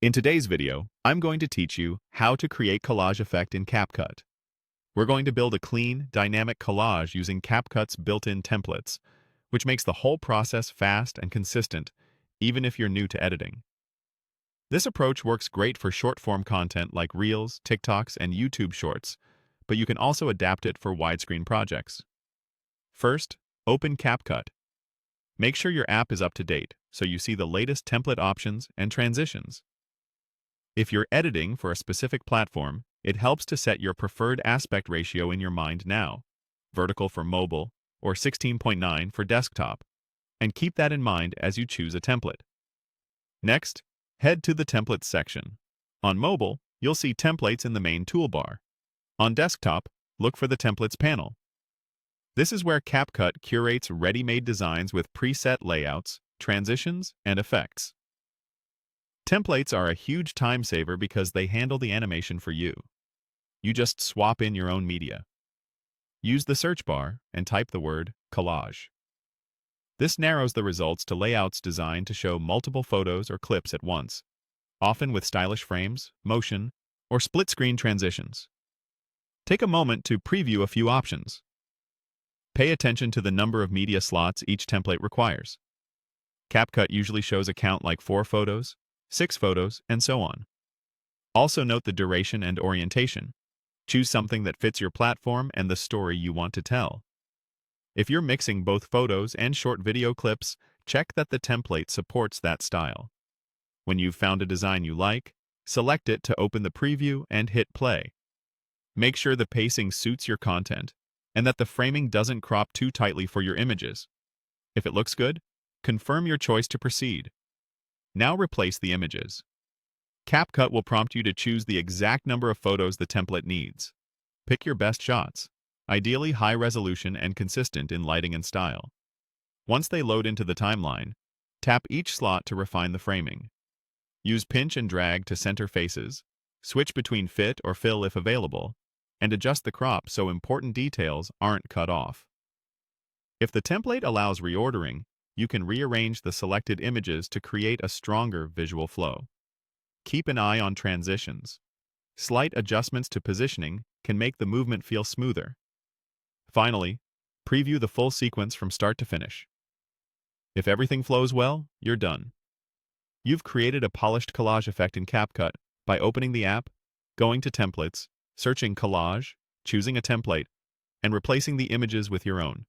In today's video, I'm going to teach you how to create collage effect in CapCut. We're going to build a clean, dynamic collage using CapCut's built-in templates, which makes the whole process fast and consistent, even if you're new to editing. This approach works great for short-form content like Reels, TikToks, and YouTube Shorts, but you can also adapt it for widescreen projects. First, open CapCut. Make sure your app is up to date so you see the latest template options and transitions. If you're editing for a specific platform, it helps to set your preferred aspect ratio in your mind now, vertical for mobile or 16:9 for desktop, and keep that in mind as you choose a template. Next, head to the Templates section. On mobile, you'll see templates in the main toolbar. On desktop, look for the Templates panel. This is where CapCut curates ready-made designs with preset layouts, transitions, and effects. Templates are a huge time saver because they handle the animation for you. You just swap in your own media. Use the search bar and type the word collage. This narrows the results to layouts designed to show multiple photos or clips at once, often with stylish frames, motion, or split-screen transitions. Take a moment to preview a few options. Pay attention to the number of media slots each template requires. CapCut usually shows a count like 4 photos, 6 photos, and so on. Also note the duration and orientation. Choose something that fits your platform and the story you want to tell. If you're mixing both photos and short video clips, check that the template supports that style. When you've found a design you like, select it to open the preview and hit play. Make sure the pacing suits your content and that the framing doesn't crop too tightly for your images. If it looks good, confirm your choice to proceed. Now replace the images. CapCut will prompt you to choose the exact number of photos the template needs. Pick your best shots, ideally high resolution and consistent in lighting and style. Once they load into the timeline, tap each slot to refine the framing. Use pinch and drag to center faces, switch between fit or fill if available, and adjust the crop so important details aren't cut off. If the template allows reordering, you can rearrange the selected images to create a stronger visual flow. Keep an eye on transitions. Slight adjustments to positioning can make the movement feel smoother. Finally, preview the full sequence from start to finish. If everything flows well, you're done. You've created a polished collage effect in CapCut by opening the app, going to Templates, searching Collage, choosing a template, and replacing the images with your own.